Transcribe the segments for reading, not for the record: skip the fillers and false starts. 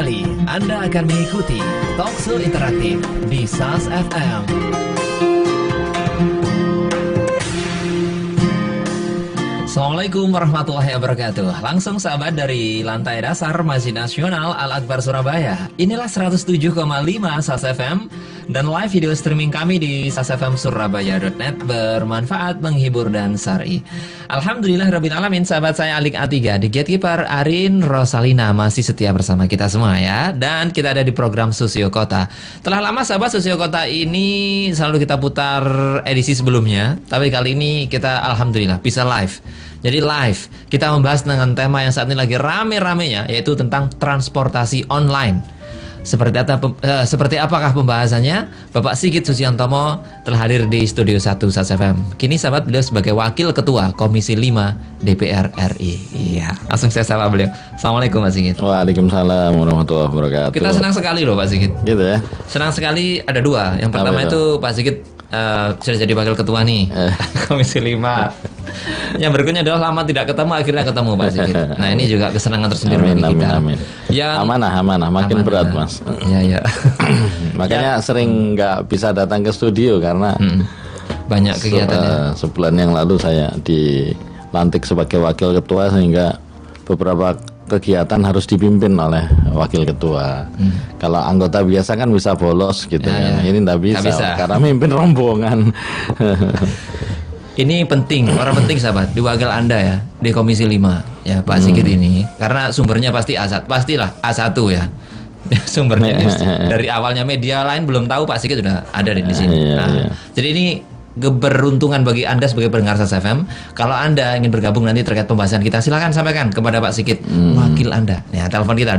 kembali Anda akan mengikuti Talkshow Interaktif di SAS FM. Assalamualaikum warahmatullahi wabarakatuh. Langsung sahabat dari lantai dasar Masjid Nasional Al-Akbar Surabaya. Inilah 107,5 SAS FM dan live video streaming kami di sasfmsurabaya.net, bermanfaat, menghibur dan syar'i. Alhamdulillah rabbil alamin, sahabat saya Alik A3 di Gatekeeper Arin Rosalina masih setia bersama kita semua ya. Dan kita ada di program Susio Kota. Telah lama sahabat Susio Kota ini selalu kita putar edisi sebelumnya, tapi kali ini kita alhamdulillah bisa live. Jadi live, kita membahas dengan tema yang saat ini lagi rame-ramenya, yaitu tentang transportasi online. Seperti apakah pembahasannya? Bapak Sigit Susiantomo telah hadir di Studio 1 SAS FM. Kini sahabat, beliau sebagai Wakil Ketua Komisi 5 DPR RI. Iya, langsung saya sapa beliau. Assalamualaikum Pak Sigit. Waalaikumsalam warahmatullahi wabarakatuh. Kita senang sekali loh Pak Sigit. Gitu ya. Senang sekali, ada dua. Yang pertama itu Pak Sigit sudah jadi Wakil Ketua nih Komisi 5. Yang berikutnya adalah lama tidak ketemu, akhirnya ketemu Pak Sigit. Nah ini juga kesenangan tersendiri bagi kita. Amin. Amanah, makin berat Mas. Iya. Makanya sering nggak bisa datang ke studio karena banyak kegiatannya. Sebulan yang lalu saya dilantik sebagai Wakil Ketua sehingga beberapa kegiatan harus dipimpin oleh Wakil Ketua. Kalau anggota biasa kan bisa bolos gitu ya. Ini nggak bisa karena mimpin rombongan. Ini penting, orang penting sahabat, di wakil Anda ya, di Komisi 5 ya Pak Sigit ini. Karena sumbernya pasti pastilah A1 ya. Sumbernya dari awalnya media lain belum tahu Pak Sigit sudah ada di sini. Jadi ini keberuntungan bagi Anda sebagai pendengar SAS FM. Kalau Anda ingin bergabung nanti terkait pembahasan kita, silakan sampaikan kepada Pak Sigit, wakil Anda. Nah, telepon kita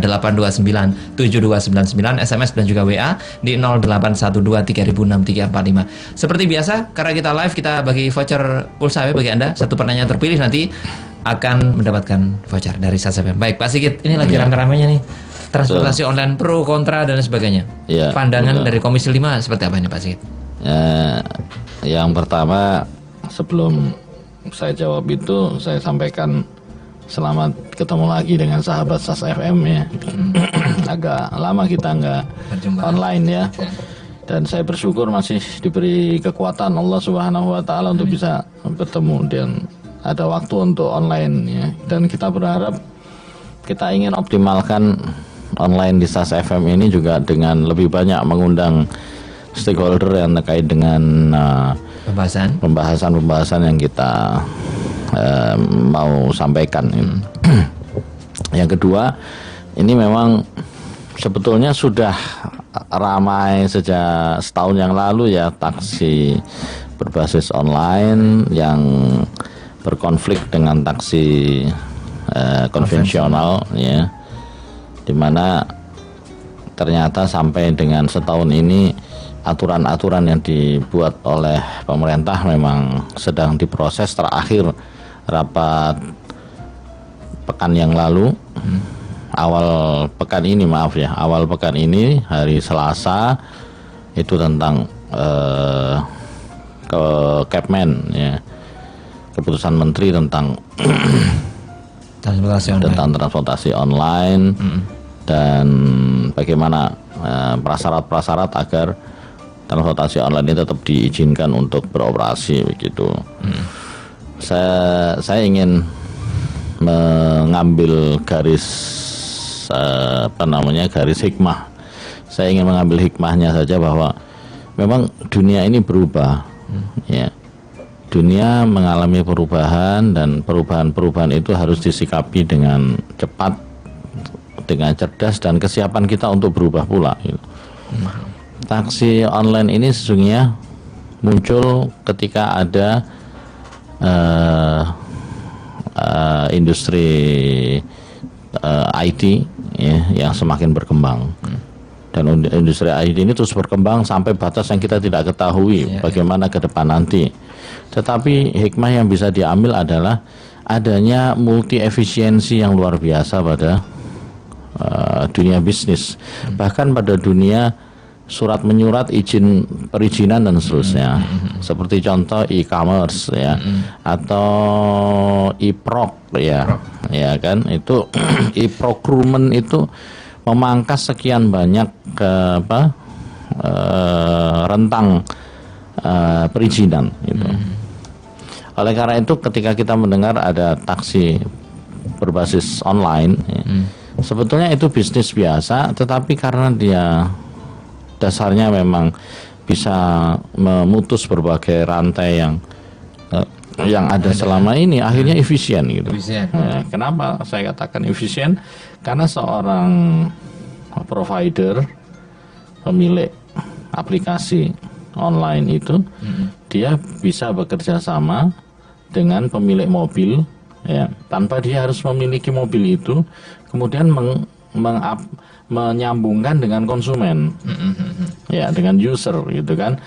829-7299, SMS dan juga WA di 0812306345. Seperti biasa, karena kita live, kita bagi voucher pulsa bagi Anda. Satu pertanyaan terpilih nanti akan mendapatkan voucher dari SAS FM. Baik, Pak Sigit, ini lagi rame-ramenya nih. Transportasi online pro, kontra dan sebagainya. Pandangan dari Komisi 5 seperti apa ini Pak Sigit? Yang pertama, sebelum saya jawab itu, saya sampaikan selamat ketemu lagi dengan sahabat SAS FM ya. Agak lama kita nggak online ya. Dan saya bersyukur masih diberi kekuatan Allah Subhanahu Wa Taala untuk bisa bertemu dan ada waktu untuk online ya. Dan kita berharap, kita ingin optimalkan online di SAS FM ini juga dengan lebih banyak mengundang stakeholder yang terkait dengan pembahasan yang kita mau sampaikan. Yang kedua, ini memang sebetulnya sudah ramai sejak setahun yang lalu ya, taksi berbasis online yang berkonflik dengan taksi konvensional ya, dimana ternyata sampai dengan setahun ini aturan-aturan yang dibuat oleh pemerintah memang sedang diproses. Terakhir rapat pekan yang lalu, awal pekan ini hari Selasa itu tentang ke Kepmen ya, keputusan Menteri tentang transportasi online dan bagaimana prasyarat-prasyarat agar transportasi online ini tetap diizinkan untuk beroperasi begitu. Saya ingin mengambil garis garis hikmah. Saya ingin mengambil hikmahnya saja bahwa memang dunia ini berubah. Ya. Dunia mengalami perubahan dan perubahan-perubahan itu harus disikapi dengan cepat, dengan cerdas dan kesiapan kita untuk berubah pula. Gitu. Taksi online ini sesungguhnya muncul ketika ada industri IT ya, yang semakin berkembang. Dan industri IT ini terus berkembang sampai batas yang kita tidak ketahui bagaimana ke depan nanti. Tetapi hikmah yang bisa diambil adalah adanya multi efisiensi yang luar biasa pada dunia bisnis, bahkan pada dunia surat menyurat izin perizinan dan seterusnya. Seperti contoh e-commerce ya, atau e-proc ya, ya kan, itu e-procurement itu memangkas sekian banyak rentang perizinan gitu. Oleh karena itu ketika kita mendengar ada taksi berbasis online, ya, sebetulnya itu bisnis biasa, tetapi karena dia dasarnya memang bisa memutus berbagai rantai yang ada selama ini, akhirnya efisien gitu. Nah, kenapa saya katakan efisien? Karena seorang provider, pemilik aplikasi online itu, dia bisa bekerja sama dengan pemilik mobil, ya, tanpa dia harus memiliki mobil itu, kemudian menyambungkan dengan konsumen, ya, dengan user gitu kan.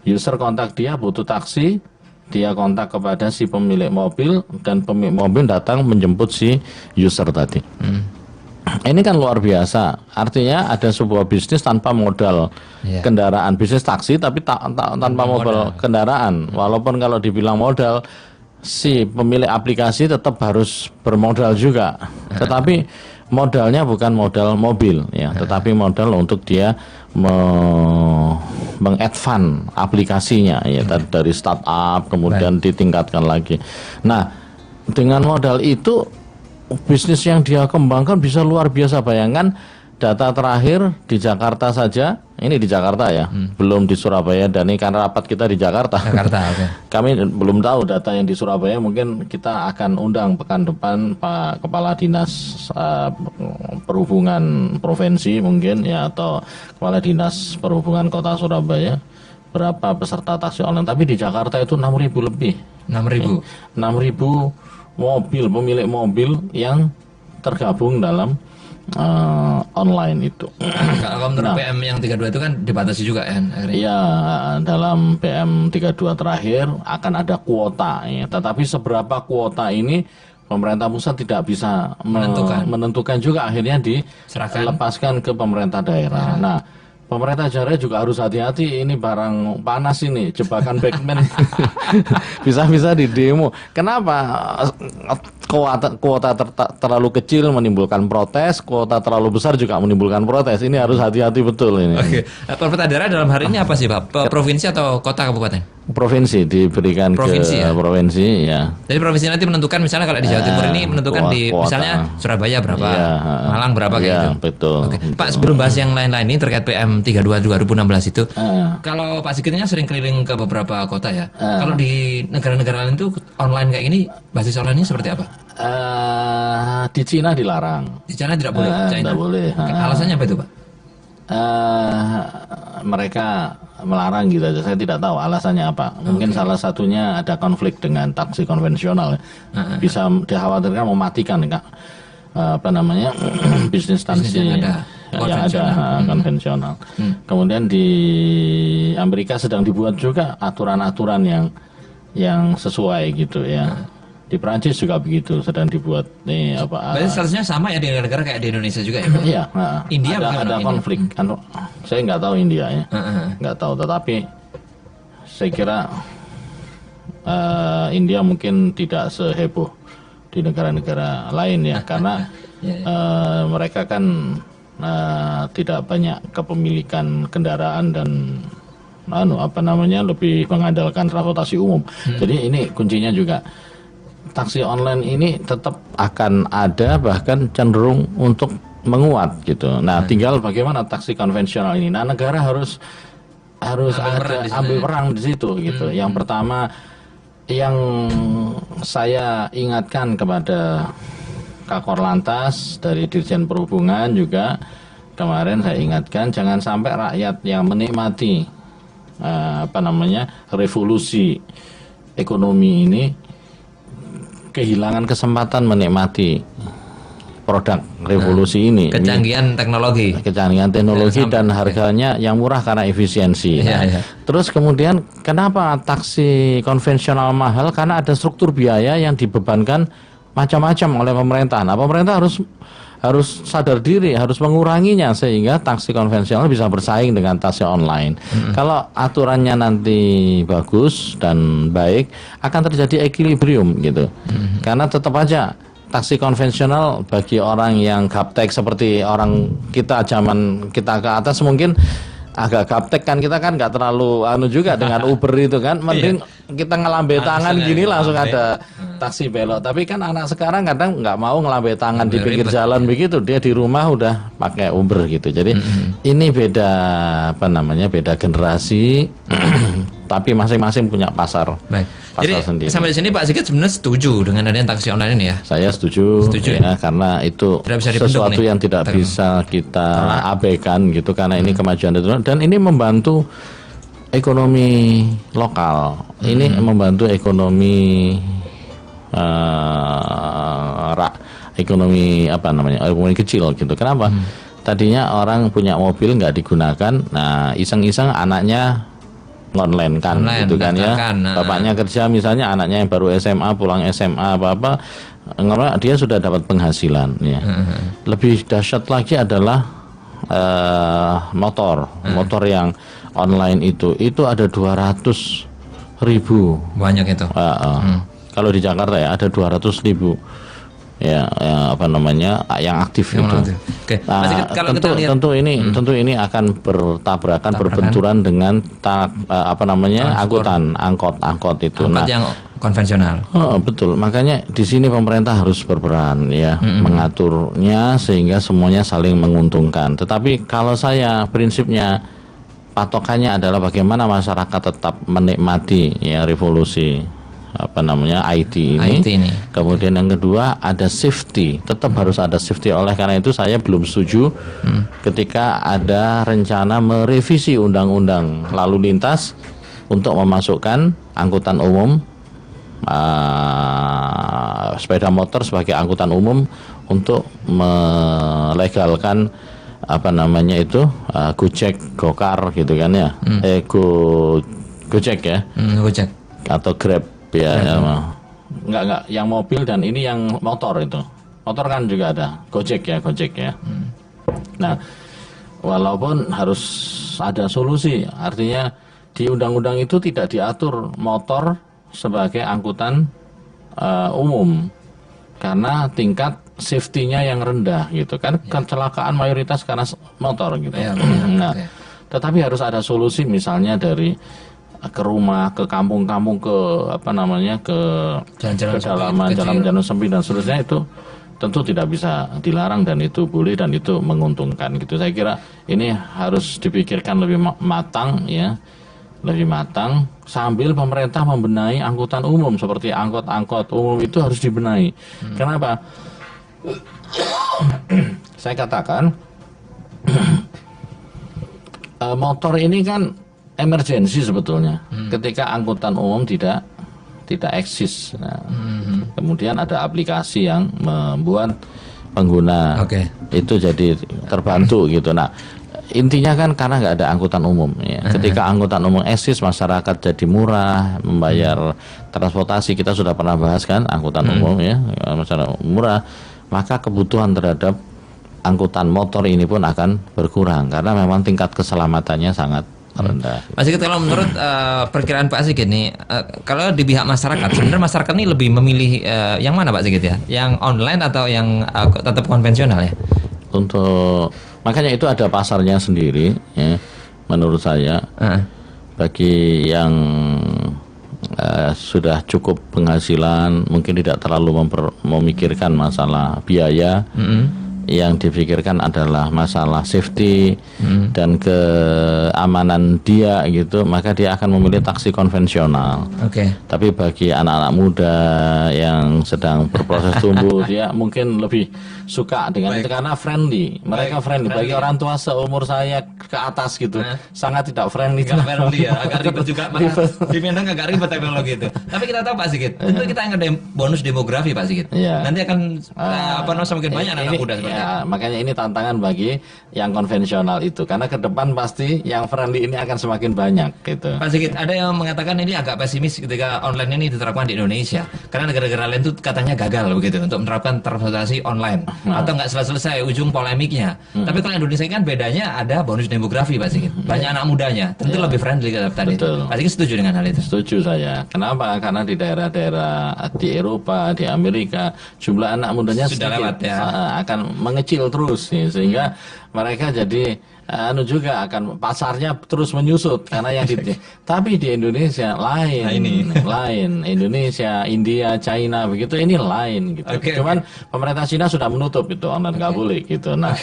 User kontak dia butuh taksi, dia kontak kepada si pemilik mobil, dan pemilik mobil datang menjemput si user tadi. Ini kan luar biasa. Artinya ada sebuah bisnis tanpa modal kendaraan, bisnis taksi tapi tanpa modal kendaraan. Walaupun kalau dibilang modal, si pemilik aplikasi tetap harus bermodal juga. Tetapi modalnya bukan modal mobil, ya, tetapi modal untuk dia mengadvance aplikasinya, ya, dari startup kemudian ditingkatkan lagi. Nah, dengan modal itu bisnis yang dia kembangkan bisa luar biasa. Bayangkan data terakhir di Jakarta saja, ini di Jakarta ya, belum di Surabaya, dan ini karena rapat kita di Jakarta. Okay. Kami belum tahu data yang di Surabaya, mungkin kita akan undang pekan depan Pak Kepala Dinas Perhubungan Provinsi mungkin, ya, atau Kepala Dinas Perhubungan Kota Surabaya, berapa peserta taksi online. Tapi di Jakarta itu 6.000 lebih. 6.000 mobil, pemilik mobil yang tergabung dalam online itu. Kalau menurut PM yang 32 itu kan dibatasi juga kan? Iya, dalam PM 32 terakhir akan ada kuota, ya. Tetapi seberapa kuota ini pemerintah pusat tidak bisa menentukan juga, akhirnya dilepaskan ke pemerintah daerah. Nah, pemerintah daerah juga harus hati-hati, ini barang panas ini, jebakan Batman. Bisa-bisa di demo. Kenapa? Kuota terlalu kecil menimbulkan protes, kuota terlalu besar juga menimbulkan protes. Ini harus hati-hati betul ini. Oke. Pemerintah daerah dalam hari ini apa sih, Pak? Provinsi atau kota kabupaten? Provinsi, diberikan provinsi, ke provinsi, ya. Jadi provinsi nanti menentukan, misalnya kalau di Jawa Timur ini menentukan di misalnya Surabaya berapa, Malang berapa kayak gitu. Betul. Oke. Pak, sebelum bahas yang lain-lain ini terkait PM 32 2016 itu, kalau Pak Sigitnya sering keliling ke beberapa kota ya. Kalau di negara-negara lain itu online kayak gini, basis online ini seperti apa? Di Cina dilarang. Di Cina tidak boleh. Tidak boleh. Alasannya apa itu, Pak? Mereka melarang gitu aja. Saya tidak tahu alasannya apa. Mungkin salah satunya ada konflik dengan taksi konvensional. Bisa dikhawatirkan mematikan, Kak. Bisnis taksi yang ada konvensional. Kemudian di Amerika sedang dibuat juga aturan-aturan yang sesuai gitu, ya. Di Prancis juga begitu, sedang dibuat Berarti seharusnya sama ya di negara kayak di Indonesia juga ya? Iya. India ada konflik. Saya nggak tahu India ya, nggak tahu. Tetapi saya kira India mungkin tidak seheboh di negara-negara lain ya, karena mereka kan tidak banyak kepemilikan kendaraan dan lebih mengandalkan transportasi umum. Jadi ini kuncinya juga. Taksi online ini tetap akan ada, bahkan cenderung untuk menguat gitu. Nah, tinggal bagaimana taksi konvensional ini. Nah, negara harus ambil peran di situ gitu. Yang pertama, yang saya ingatkan kepada Kakor Lantas dari Dirjen Perhubungan juga kemarin saya ingatkan, jangan sampai rakyat yang menikmati revolusi ekonomi ini kehilangan kesempatan menikmati produk revolusi ini. Kecanggihan teknologi dan harganya yang murah karena efisiensi. Terus kemudian kenapa taksi konvensional mahal? Karena ada struktur biaya yang dibebankan macam-macam oleh pemerintah. Nah, pemerintah harus sadar diri, harus menguranginya sehingga taksi konvensional bisa bersaing dengan taksi online. Kalau aturannya nanti bagus dan baik, akan terjadi equilibrium gitu. Karena tetap aja taksi konvensional bagi orang yang gaptek seperti orang kita zaman kita ke atas mungkin agak gaptek kan, kita kan nggak terlalu juga dengan Uber itu kan, mending kita ngelambe tangan gini langsung ada taksi belok. Tapi kan anak sekarang kadang nggak mau ngelambe tangan di pinggir jalan begitu, dia di rumah udah pakai Uber gitu. Jadi ini beda beda generasi, tapi masing-masing punya pasar. Baik. Jadi sendiri. sampai di sini Pak Sigit sebenarnya setuju dengan adanya taksi online ini ya? Saya setuju ya, karena itu sesuatu yang tidak bisa kita abaikan gitu, karena ini kemajuan itu dan ini membantu ekonomi lokal. Ini membantu ekonomi ekonomi ekonomi kecil gitu. Kenapa? Tadinya orang punya mobil nggak digunakan, nah iseng-iseng anaknya online kan gitu kan ya. Bapaknya kerja misalnya, anaknya yang baru SMA pulang SMA apa dia sudah dapat penghasilan ya. Lebih dahsyat lagi adalah motor yang online itu ada 200.000. Banyak itu. Kalau di Jakarta ya ada 200.000 ya yang aktif itu. Oke. Kalau tentu ini akan bertabrakan, berbenturan dengan angkot itu. Angkot yang konvensional. Betul. Makanya di sini pemerintah harus berperan ya, mengaturnya sehingga semuanya saling menguntungkan. Tetapi kalau saya prinsipnya patokannya adalah bagaimana masyarakat tetap menikmati ya revolusi IT ini. Kemudian yang kedua ada safety, tetap harus ada safety. Oleh karena itu saya belum setuju ketika ada rencana merevisi undang-undang lalu lintas untuk memasukkan angkutan umum sepeda motor sebagai angkutan umum untuk melegalkan Gojek, Gokar gitu kan ya. Gojek ya. Gojek atau Grab ya. Enggak yang mobil dan ini yang motor itu. Motor kan juga ada. Gojek ya. Nah, walaupun harus ada solusi, artinya di undang-undang itu tidak diatur motor sebagai angkutan umum karena tingkat safety-nya yang rendah gitu kan. Kecelakaan mayoritas karena motor gitu. Nah, tetapi harus ada solusi misalnya dari ke rumah, ke kampung-kampung, ke ke jalan-jalan sempit dan seterusnya, itu tentu tidak bisa dilarang dan itu boleh dan itu menguntungkan gitu. Saya kira ini harus dipikirkan lebih matang ya, lebih matang sambil pemerintah membenahi angkutan umum seperti angkot-angkot umum itu harus dibenahi. Kenapa? Saya katakan motor ini kan emergensi sebetulnya. Ketika angkutan umum tidak eksis. Nah, kemudian ada aplikasi yang membuat pengguna itu jadi terbantu gitu. Nah, intinya kan karena nggak ada angkutan umum ya. Ketika angkutan umum eksis, masyarakat jadi murah membayar transportasi. Kita sudah pernah bahas kan angkutan umum ya, masyarakat murah, maka kebutuhan terhadap angkutan motor ini pun akan berkurang karena memang tingkat keselamatannya sangat rendah. Pak Sigit, kalau menurut perkiraan Pak Sigit nih, kalau di pihak masyarakat, sebenarnya masyarakat ini lebih memilih yang mana Pak Sigit ya? Yang online atau yang tetap konvensional ya? Makanya itu ada pasarnya sendiri ya, menurut saya. Bagi yang sudah cukup penghasilan, mungkin tidak terlalu memikirkan masalah biaya. Yang dipikirkan adalah masalah safety dan keamanan dia gitu, maka dia akan memilih taksi konvensional. Tapi bagi anak-anak muda yang sedang berproses tumbuh, dia mungkin lebih suka dengan itu karena friendly. Mereka friendly. Bagi orang tua seumur saya ke atas gitu, sangat tidak friendly. Agak ribet juga. Di Medan agak ribet teknologi itu. Tapi kita tahu Pak Sigit, tentu kita ada bonus demografi Pak Sigit. Nanti akan semakin banyak anak muda seperti makanya ini tantangan bagi yang konvensional itu, karena ke depan pasti yang friendly ini akan semakin banyak gitu. Pak Sigit, ada yang mengatakan ini agak pesimis ketika online ini diterapkan di Indonesia, karena negara-negara lain itu katanya gagal begitu untuk menerapkan transportasi online atau nggak selesai ujung polemiknya. Tapi kalau Indonesia kan bedanya ada bonus demografi, Pak Sigit. Banyak anak mudanya, tentu lebih friendly tadi. Betul. Pak Sigit setuju dengan hal itu? Setuju saya. Kenapa? Karena di daerah-daerah di Eropa, di Amerika, jumlah anak mudanya sudah lewat ya, akan mengecil terus nih, sehingga mereka jadi juga akan pasarnya terus menyusut karena yang tapi di Indonesia lain, lain Indonesia, India, China begitu, ini lain gitu. Cuman pemerintah Cina sudah menutup itu online, nggak boleh gitu. Nah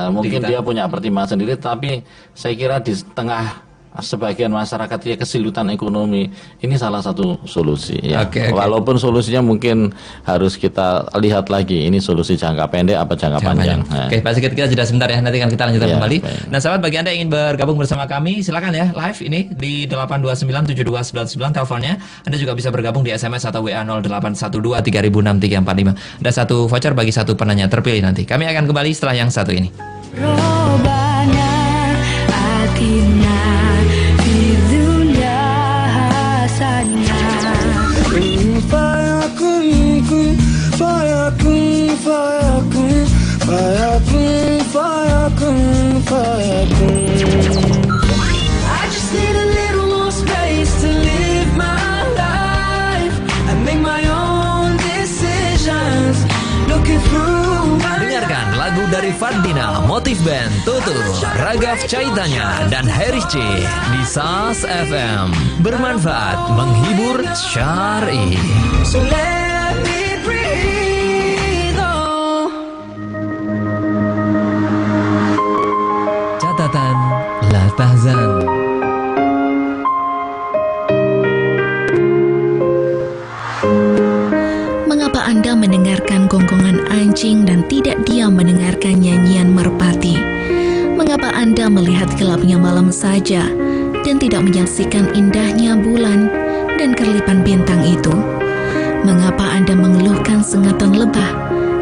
mungkin dia punya pertimbangan sendiri, tapi saya kira di tengah sebagian masyarakat ya kesulitan ekonomi, ini salah satu solusi ya. Walaupun solusinya mungkin harus kita lihat lagi, ini solusi jangka pendek apa jangka panjang. Oke, Pak Sigit, kita jeda sebentar ya, nanti kan kita lanjutkan kembali. Nah sahabat, bagi Anda yang ingin bergabung bersama kami, silakan ya, live ini di 8297299 teleponnya. Anda juga bisa bergabung di SMS atau WA 08123006 345. Ada satu voucher bagi satu penanya terpilih nanti. Kami akan kembali setelah yang satu ini. I just need a little more space to live my life and make my own decisions. Looking through my Dengarkan lagu dari Fardina, Motif Band, Tutu, Raghav Chaitanya, dan Herish C di SAS FM. Bermanfaat, menghibur, syar'i. So let me breathe on. Catatan La Tahzan. Mengapa Anda mendengarkan gonggongan anjing dan tidak diam mendengarkan nyanyian merpati? Mengapa Anda melihat gelapnya malam saja dan tidak menyaksikan indahnya bulan dan kerlipan bintang itu? Mengapa Anda mengeluhkan sengatan lebah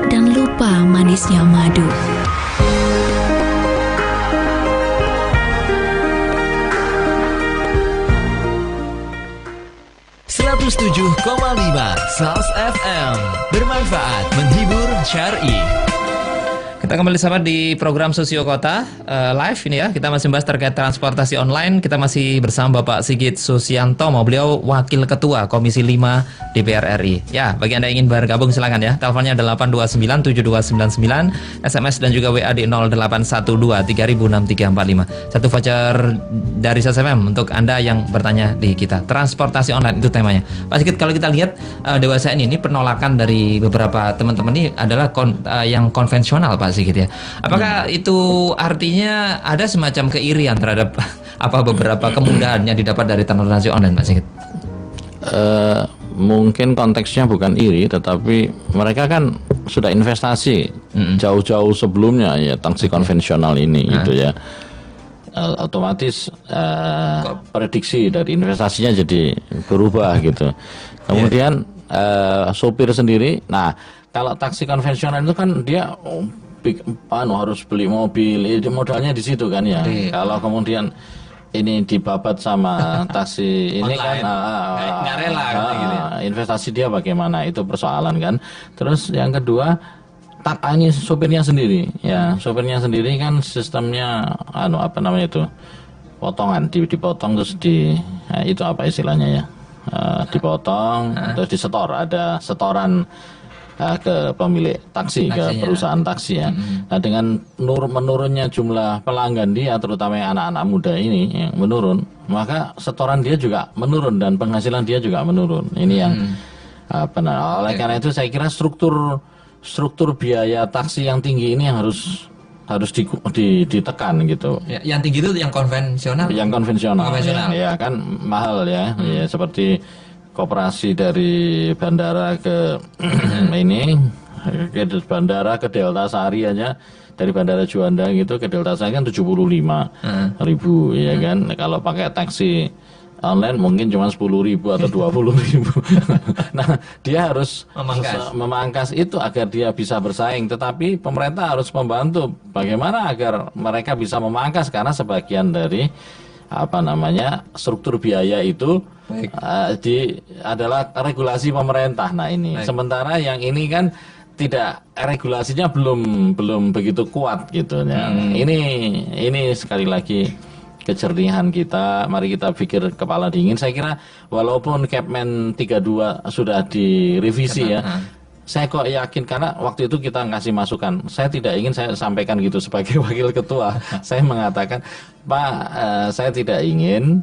dan lupa manisnya madu? .7,5 SAS FM. Bermanfaat, menghibur, syar'i. Kita kembali sahabat di program Sosio Kota live ini ya. Kita masih membahas terkait transportasi online. Kita masih bersama Bapak Sigit Susiantomo. Beliau Wakil Ketua Komisi 5 DPR RI. Ya, bagi Anda yang ingin bergabung silakan ya. Teleponnya 8297299, SMS dan juga WA di 08123006 345. Satu voucher dari SSFM untuk Anda yang bertanya di kita. Transportasi online itu temanya. Pak Sigit, kalau kita lihat dewasa ini penolakan dari beberapa teman-teman ini adalah yang konvensional, Pak Sigit ya. Apakah itu artinya ada semacam keirian terhadap beberapa kemudahan yang didapat dari transportasi online, Pak Sigit? Mungkin konteksnya bukan iri, tetapi mereka kan sudah investasi jauh-jauh sebelumnya ya taksi konvensional ini gitu ya. Otomatis prediksi dari investasinya jadi berubah gitu. Kemudian sopir sendiri, nah kalau taksi konvensional itu kan dia harus beli mobil, modalnya di situ kan ya. Kalau kemudian ini dibabat sama taksi ini kan nggak rela gitu ya. Investasi dia bagaimana, itu persoalan kan. Terus yang kedua, ini sopirnya sendiri ya, sopirnya sendiri kan sistemnya potongan, dipotong terus itu apa istilahnya ya, dipotong terus disetor, ada setoran ke pemilik taksi, ke perusahaan taksi ya. Nah dengan menurunnya jumlah pelanggan dia, terutama yang anak-anak muda ini yang menurun, maka setoran dia juga menurun dan penghasilan dia juga menurun. Ini yang oleh karena itu saya kira struktur biaya taksi yang tinggi ini yang harus ditekan gitu. Yang tinggi itu yang konvensional. Yang konvensional. Ya kan mahal ya. Ya seperti koperasi dari bandara ke bandara ke Delta Sari aja, dari Bandara Juanda gitu ke Delta Sari kan 75.000 ya kan. Kalau pakai taksi online mungkin cuma 10.000 atau 20.000. Nah, dia harus memangkas itu agar dia bisa bersaing. Tetapi pemerintah harus membantu bagaimana agar mereka bisa memangkas, karena sebagian dari struktur biaya itu adalah regulasi pemerintah. Nah ini, sementara yang ini kan tidak, regulasinya belum begitu kuat gitu ya. Ini sekali lagi kejernihan kita, mari kita pikir kepala dingin. Saya kira walaupun Kepmen 32 sudah direvisi ya, saya kok yakin, karena waktu itu kita ngasih masukan. Saya tidak ingin saya sampaikan gitu sebagai wakil ketua. Saya mengatakan, Pak, saya tidak ingin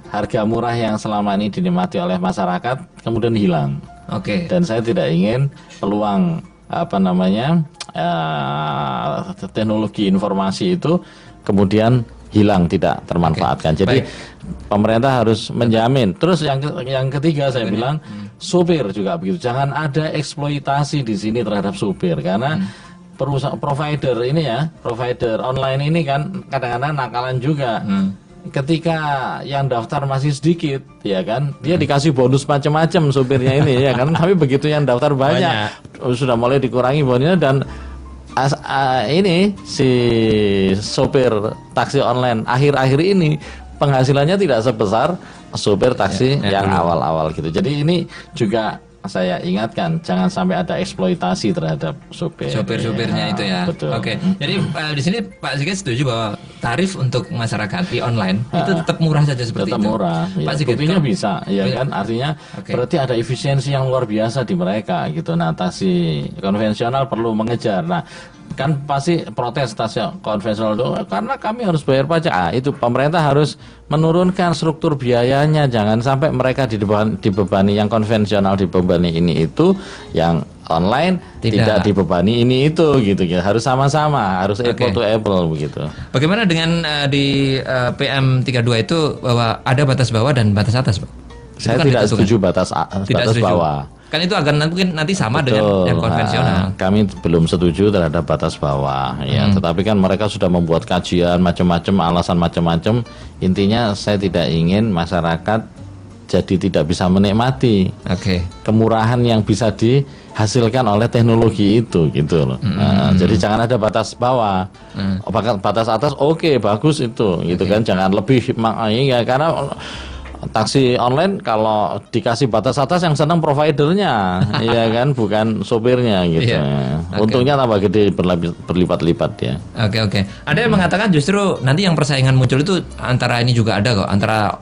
harga murah yang selama ini dinikmati oleh masyarakat kemudian hilang. Dan saya tidak ingin peluang teknologi informasi itu kemudian hilang, tidak termanfaatkan. Jadi pemerintah harus menjamin. Terus yang ketiga saya bilang, supir juga begitu. Jangan ada eksploitasi di sini terhadap supir, karena perusahaan provider online ini kan kadang-kadang nakalan juga. Ketika yang daftar masih sedikit, ya kan, dia dikasih bonus macam-macam supirnya ini, ya kan. Tapi begitu yang daftar banyak. Sudah mulai dikurangi bonusnya, dan ini si sopir taksi online akhir-akhir ini penghasilannya tidak sebesar sopir taksi yang awal-awal gitu. Jadi ini juga saya ingatkan, jangan sampai ada eksploitasi terhadap supirnya itu ya. Betul. Jadi di sini Pak Sigit setuju bahwa tarif untuk masyarakat di online itu tetap murah saja seperti tetap itu. Murah. Pak Sigit, buktinya bisa, ya kan? Artinya berarti ada efisiensi yang luar biasa di mereka gitu. Nah, taksi konvensional perlu mengejar. Nah, kan pasti protes taksi konvensional itu karena kami harus bayar pajak. Itu pemerintah harus menurunkan struktur biayanya, jangan sampai mereka dibebani yang konvensional dibebani ini itu, yang online tidak dibebani ini itu gitu. Harus sama-sama, harus apple to apple begitu. Bagaimana dengan di PM 32 itu bahwa ada batas bawah dan batas atas, Pak? Saya tidak setuju batas bawah. Kan itu akan mungkin nanti sama dengan yang konvensional. Kami belum setuju terhadap batas bawah, ya. Tetapi kan mereka sudah membuat kajian macam-macam, alasan macam-macam. Intinya saya tidak ingin masyarakat jadi tidak bisa menikmati kemurahan yang bisa dihasilkan oleh teknologi itu, gitu loh. Jadi jangan ada batas bawah. Batas atas bagus itu, gitu kan. Jangan lebih, ya, karena taksi online kalau dikasih batas atas yang senang providernya, ya kan, bukan sopirnya gitu. Untungnya tambah gede berlipat-lipat ya. Ada yang mengatakan justru nanti yang persaingan muncul itu antara ini juga ada kok, antara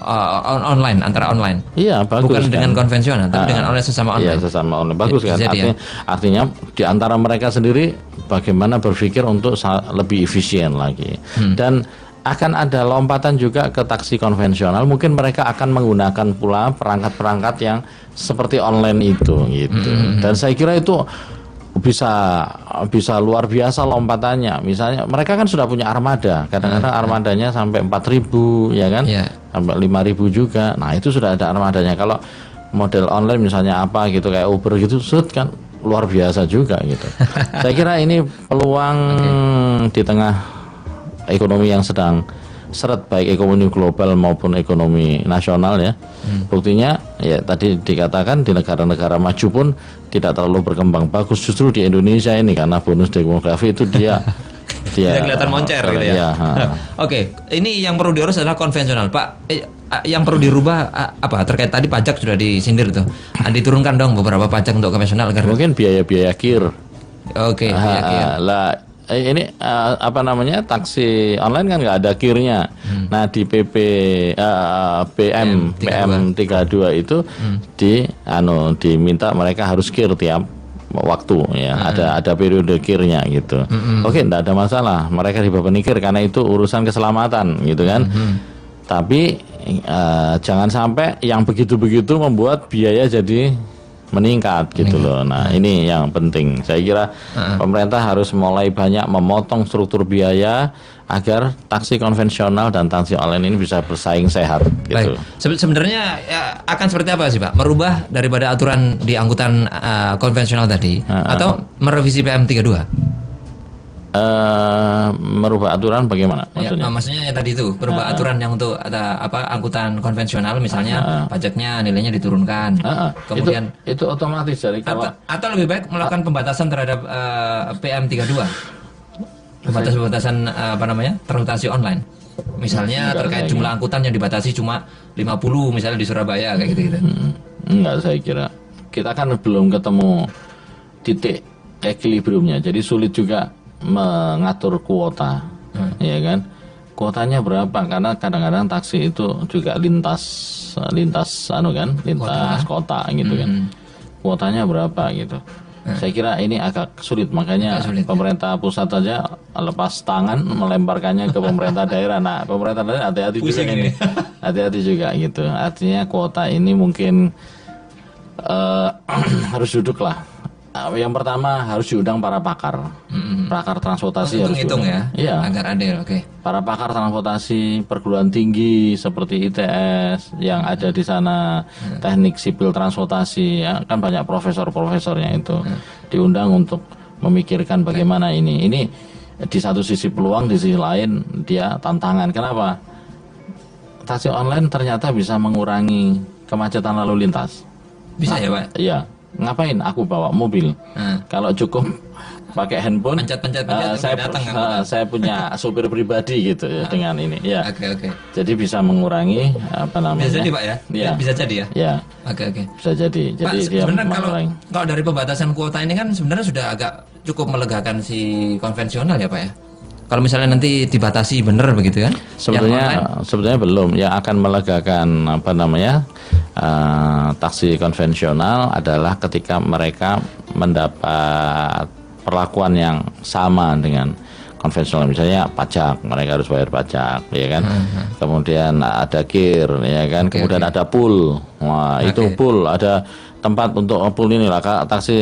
online. Iya, bagus. Bukan kan? Dengan konvensional, tapi dengan online sesama online. Iya, sesama online. Bagus kan? Artinya di antara mereka sendiri bagaimana berpikir untuk lebih efisien lagi. Dan akan ada lompatan juga ke taksi konvensional. Mungkin mereka akan menggunakan pula perangkat-perangkat yang seperti online itu gitu. Dan saya kira itu bisa luar biasa lompatannya. Misalnya mereka kan sudah punya armada. Kadang-kadang armadanya sampai 4.000, ya kan? Sampai 5.000 juga. Nah, itu sudah ada armadanya. Kalau model online misalnya apa gitu kayak Uber gitu, kan luar biasa juga gitu. Saya kira ini peluang di tengah ekonomi yang sedang seret, baik ekonomi global maupun ekonomi nasional ya. Buktinya ya tadi dikatakan di negara-negara maju pun tidak terlalu berkembang bagus, justru di Indonesia ini karena bonus demografi itu dia kelihatan moncer gitu ya. Ini yang perlu diurus adalah konvensional, Pak. Yang perlu dirubah apa terkait tadi pajak sudah disindir tuh. Diturunkan dong beberapa pajak untuk konvensional agar mungkin biaya-biaya KIR. Biaya KIR. Ini taksi online kan nggak ada KIR-nya. Nah di PM 32 itu diminta mereka harus KIR tiap waktu ya. Ada periode KIR-nya gitu. Nggak ada masalah, mereka dibebani KIR karena itu urusan keselamatan gitu kan. Tapi jangan sampai yang begitu-begitu membuat biaya jadi meningkat gitu loh. Nah ini yang penting. Saya kira pemerintah harus mulai banyak memotong struktur biaya agar taksi konvensional dan taksi online ini bisa bersaing sehat gitu. Sebenarnya akan seperti apa sih Pak? Merubah daripada aturan di angkutan konvensional tadi atau merevisi PM 32? merubah aturan bagaimana Ya, maksudnya? maksudnya ya tadi itu berubah aturan yang untuk ada angkutan konvensional misalnya pajaknya nilainya diturunkan. Kemudian itu otomatis dari kalau atau lebih baik melakukan pembatasan terhadap PM32. Pembatasan transportasi online. Misalnya Enggak, terkait saya jumlah angkutan yang dibatasi cuma 50 misalnya di Surabaya kayak gitu-gitu. enggak, saya kira kita kan belum ketemu titik equilibriumnya, jadi sulit juga mengatur kuota, ya kan? Kuotanya berapa? Karena kadang-kadang taksi itu juga lintas kota gitu kan. Kuotanya berapa gitu. Saya kira ini agak sulit, makanya pemerintah pusat saja lepas tangan melemparkannya ke pemerintah daerah. Nah, pemerintah daerah hati-hati juga ini. Hati-hati juga gitu. Artinya kuota ini mungkin harus duduk lah. Yang pertama harus diundang para pakar transportasi harus hitung ya, agar adil. Oke. Para pakar transportasi perguruan tinggi seperti ITS yang ada di sana, teknik sipil transportasi, ya, kan banyak profesornya itu diundang untuk memikirkan bagaimana ini. Ini di satu sisi peluang, di sisi lain dia tantangan. Kenapa? Taksi online ternyata bisa mengurangi kemacetan lalu lintas. Bisa ya, Pak? Iya. Ngapain aku bawa mobil? Kalau cukup pakai handphone, saya punya supir pribadi gitu ya dengan ini. Ya. Oke. Jadi bisa mengurangi Bisa jadi, Pak ya? Ya. Bisa jadi ya? Ya. Oke. Bisa jadi. Pak, Jadi dia sebenarnya kalau dari pembatasan kuota ini kan sebenarnya sudah agak cukup melegakan si konvensional ya, Pak ya? Kalau misalnya nanti dibatasi bener begitu kan? Sebetulnya belum. Yang akan melegakan taksi konvensional adalah ketika mereka mendapat perlakuan yang sama dengan konvensional, misalnya pajak, mereka harus bayar pajak, ya kan? Kemudian ada kir, ya kan? Kemudian ada pool. Wah, itu pool, ada tempat untuk pool ini lah. Taksi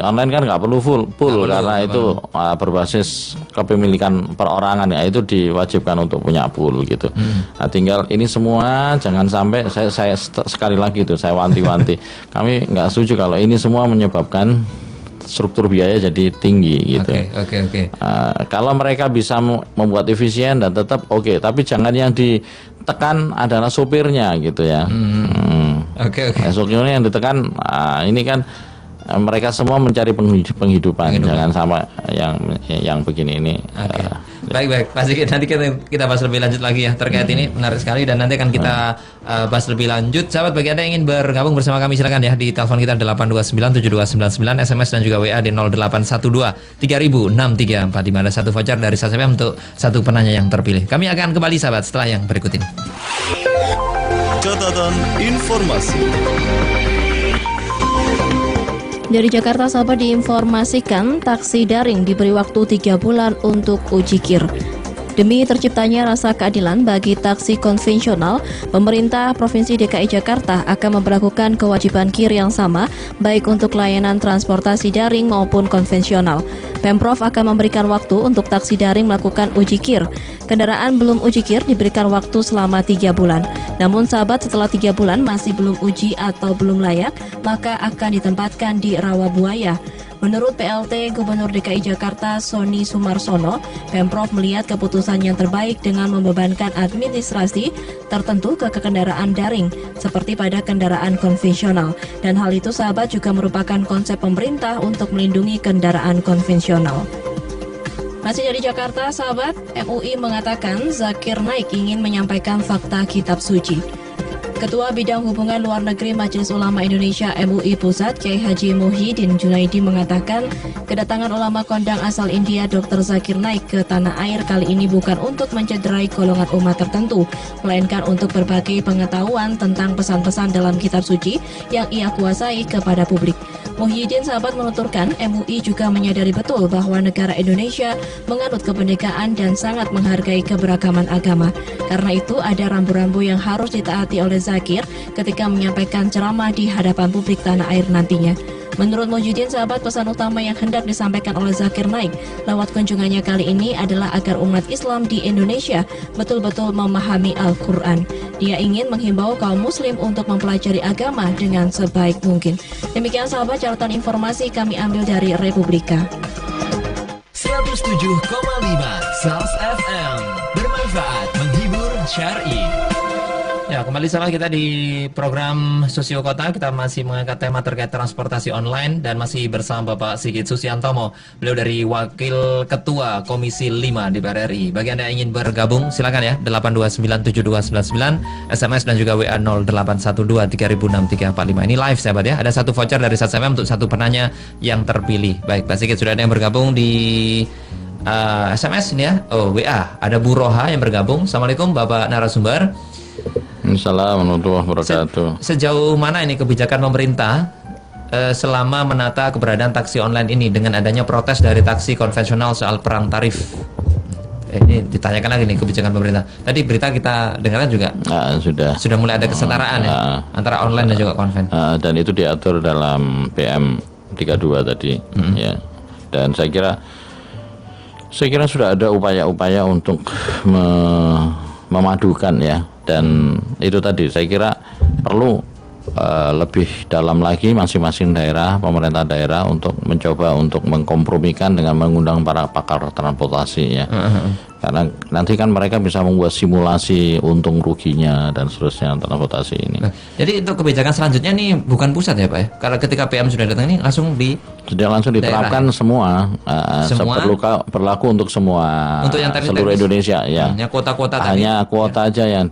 online kan nggak perlu pool karena itu berbasis kepemilikan perorangan, ya, itu diwajibkan untuk punya pool gitu. Nah, tinggal ini semua jangan sampai saya sekali lagi itu saya wanti-wanti. Kami nggak setuju kalau ini semua menyebabkan struktur biaya jadi tinggi gitu. Oke. Kalau mereka bisa membuat efisien dan tetap oke, tapi jangan yang ditekan adalah sopirnya gitu ya. Oke. Sopirnya yang ditekan, ini kan mereka semua mencari penghidupan. Jangan sama yang begini ini. Baik. Pasti nanti kita bahas lebih lanjut lagi ya terkait ini, menarik sekali, dan nanti akan kita bahas lebih lanjut. Sahabat, bagi Anda yang ingin bergabung bersama kami silakan ya di telepon kita 8297299, SMS dan juga WA di 0812-300634, di mana satu voucher dari SASFM untuk satu penanya yang terpilih. Kami akan kembali sahabat setelah yang berikut ini. Catatan informasi. Dari Jakarta, sahabat, diinformasikan taksi daring diberi waktu 3 bulan untuk uji KIR. Demi terciptanya rasa keadilan bagi taksi konvensional, pemerintah Provinsi DKI Jakarta akan memperlakukan kewajiban KIR yang sama baik untuk layanan transportasi daring maupun konvensional. Pemprov akan memberikan waktu untuk taksi daring melakukan uji KIR. Kendaraan belum uji KIR diberikan waktu selama 3 bulan. Namun sahabat, setelah 3 bulan masih belum uji atau belum layak, maka akan ditempatkan di Rawabuaya. Menurut PLT Gubernur DKI Jakarta Sony Sumarsono, Pemprov melihat keputusan yang terbaik dengan membebankan administrasi tertentu ke kendaraan daring, seperti pada kendaraan konvensional. Dan hal itu sahabat juga merupakan konsep pemerintah untuk melindungi kendaraan konvensional. Masih dari Jakarta, sahabat, MUI mengatakan Zakir Naik ingin menyampaikan fakta kitab suci. Ketua Bidang Hubungan Luar Negeri Majelis Ulama Indonesia MUI Pusat, Kiai Haji Muhyiddin Junaidi mengatakan, kedatangan ulama kondang asal India Dr. Zakir Naik ke tanah air kali ini bukan untuk mencederai golongan umat tertentu, melainkan untuk berbagi pengetahuan tentang pesan-pesan dalam kitab suci yang ia kuasai kepada publik. Muhyiddin sahabat menuturkan, MUI juga menyadari betul bahwa negara Indonesia menganut kebinekaan dan sangat menghargai keberagaman agama. Karena itu ada rambu-rambu yang harus ditaati oleh Zakir ketika menyampaikan ceramah di hadapan publik tanah air nantinya. Menurut Muhyiddin sahabat, pesan utama yang hendak disampaikan oleh Zakir Naik lewat kunjungannya kali ini adalah agar umat Islam di Indonesia betul-betul memahami Al-Quran. Dia ingin menghimbau kaum muslim untuk mempelajari agama dengan sebaik mungkin. Demikian sahabat, catatan informasi kami ambil dari Republika. 107,5 SALS FM, bermanfaat, menghibur, syar'i. Ya, kembali sama kita di program Sosio Kota. Kita masih mengangkat tema terkait transportasi online dan masih bersama Bapak Sigit Susiantomo. Beliau dari Wakil Ketua Komisi 5 DPR RI. Bagi Anda yang ingin bergabung, silakan ya, 8297299, SMS dan juga WA 0812306345. Ini live sahabat ya. Ada satu voucher dari SALS FM untuk satu penanya yang terpilih. Baik, Pak Sigit, sudah ada yang bergabung di SMS ini ya. Oh, WA. Ada Bu Roha yang bergabung. Assalamualaikum Bapak narasumber. Assalamualaikum warahmatullahi wabarakatuh. Sejauh mana ini kebijakan pemerintah selama menata keberadaan taksi online ini dengan adanya protes dari taksi konvensional soal perang tarif? Ini ditanyakan lagi nih kebijakan pemerintah. Tadi berita kita dengarkan juga sudah mulai ada kesetaraan ya antara online dan juga konven. Dan itu diatur dalam PM 32 tadi ya. Dan saya kira sudah ada upaya-upaya untuk memadukan ya. Dan itu tadi saya kira perlu lebih dalam lagi masing-masing daerah, pemerintah daerah untuk mencoba untuk mengkompromikan dengan mengundang para pakar transportasi ya. Karena nanti kan mereka bisa membuat simulasi untung ruginya dan seterusnya transportasi ini. Jadi untuk kebijakan selanjutnya nih bukan pusat ya Pak ya? Karena ketika PM sudah datang ini langsung diterapkan daerah, semua berlaku untuk semua untuk yang seluruh Indonesia ya. Hanya kuota-kuota hanya kuota aja yang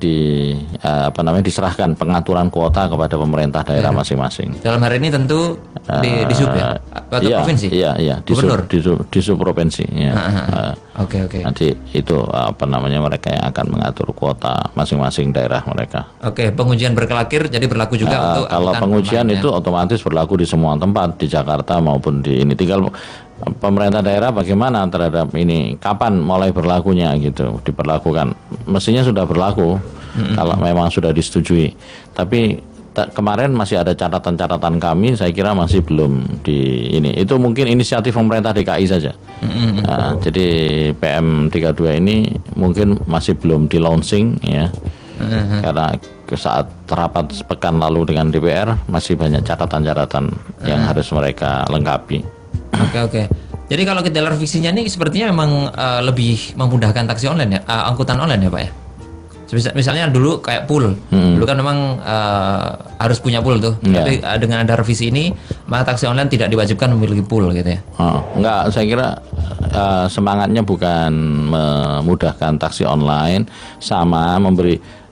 diserahkan pengaturan kuota kepada pemerintah daerah masing-masing. Dalam hari ini tentu di sub ya atau provinsi? Iya, di sub provinsi ya. Oke. Nanti itu mereka yang akan mengatur kuota masing-masing daerah mereka. Oke, pengujian berkelakir jadi berlaku juga untuk kalau pengujian itu otomatis berlaku di semua tempat di Jakarta maupun di ini. Tinggal pemerintah daerah bagaimana terhadap ini, kapan mulai berlakunya gitu, diberlakukan. Mestinya sudah berlaku kalau memang sudah disetujui. Tapi kemarin masih ada catatan-catatan kami, saya kira masih belum di ini. Itu mungkin inisiatif pemerintah DKI saja. Jadi PM 32 ini mungkin masih belum di launching ya. Karena saat rapat sepekan lalu dengan DPR masih banyak catatan-catatan yang harus mereka lengkapi. Oke. Jadi kalau kita lihat visinya ini sepertinya memang lebih memudahkan taksi online ya, angkutan online ya Pak ya. Misalnya dulu kayak pool, dulu kan memang harus punya pool tuh. Tapi dengan ada revisi ini, maka taksi online tidak diwajibkan memiliki pool gitu ya. Enggak, saya kira semangatnya bukan memudahkan taksi online, sama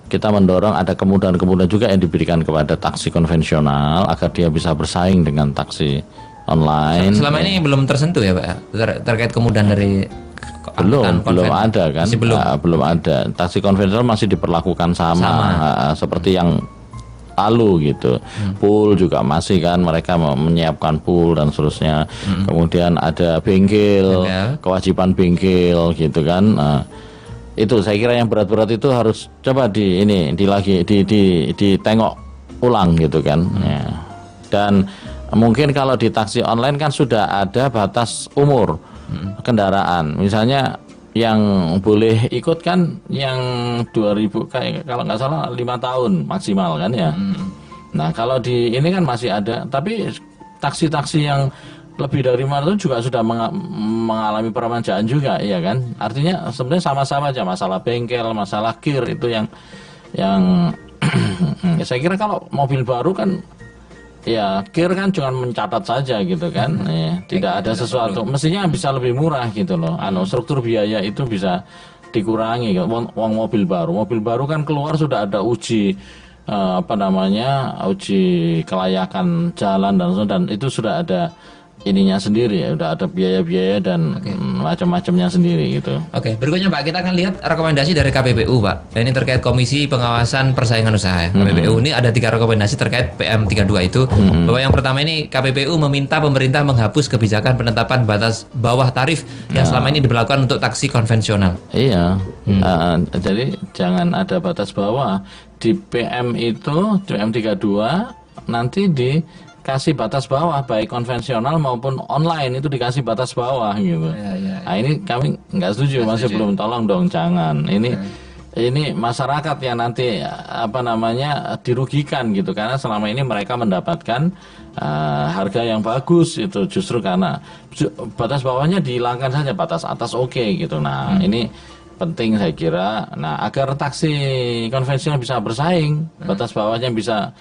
kita mendorong ada kemudahan-kemudahan juga yang diberikan kepada taksi konvensional agar dia bisa bersaing dengan taksi online. Selama ini belum tersentuh ya Pak ya, terkait kemudahan dari belum ada kan, belum ada. Taksi konvensional masih diperlakukan sama. Seperti yang lalu gitu. Pool juga masih kan, mereka menyiapkan pool dan seterusnya. Kemudian ada bengkel, kewajiban bengkel gitu kan. Itu saya kira yang berat-berat itu harus coba ditengok ulang gitu kan. Ya. Dan mungkin kalau di taksi online kan sudah ada batas umur kendaraan. Misalnya yang boleh ikut kan yang 2000 kayak kalau nggak salah 5 tahun maksimal kan ya. Nah kalau di ini kan masih ada, tapi taksi-taksi yang lebih dari 5 tahun juga sudah mengalami permajaan juga ya kan. Artinya sebenarnya sama-sama aja, masalah bengkel, masalah kir itu yang ya saya kira kalau mobil baru kan ya kir kan cuma mencatat saja gitu kan, tidak ada sesuatu. Mestinya bisa lebih murah gitu loh. Struktur biaya itu bisa dikurangi. Uang mobil baru kan keluar sudah ada uji uji kelayakan jalan dan itu sudah ada ininya sendiri ya, udah ada biaya-biaya dan macam-macamnya sendiri gitu. Oke, berikutnya Pak, kita akan lihat rekomendasi dari KPPU Pak. Ini terkait Komisi Pengawasan Persaingan Usaha ya. KPPU ini ada 3 rekomendasi terkait PM 32 itu. Bahwa yang pertama ini KPPU meminta pemerintah menghapus kebijakan penetapan batas bawah tarif yang selama ini diberlakukan untuk taksi konvensional. Iya. Jadi jangan ada batas bawah. Di PM itu, PM 32 nanti kasih batas bawah, baik konvensional maupun online itu dikasih batas bawah gitu. Nah ini kami nggak setuju, masih belum, tolong dong jangan. Ini ini masyarakat yang nanti dirugikan gitu, karena selama ini mereka mendapatkan harga yang bagus itu justru karena batas bawahnya dihilangkan saja, batas atas oke gitu. Nah ini penting saya kira. Nah agar taksi konvensional bisa bersaing, batas bawahnya bisa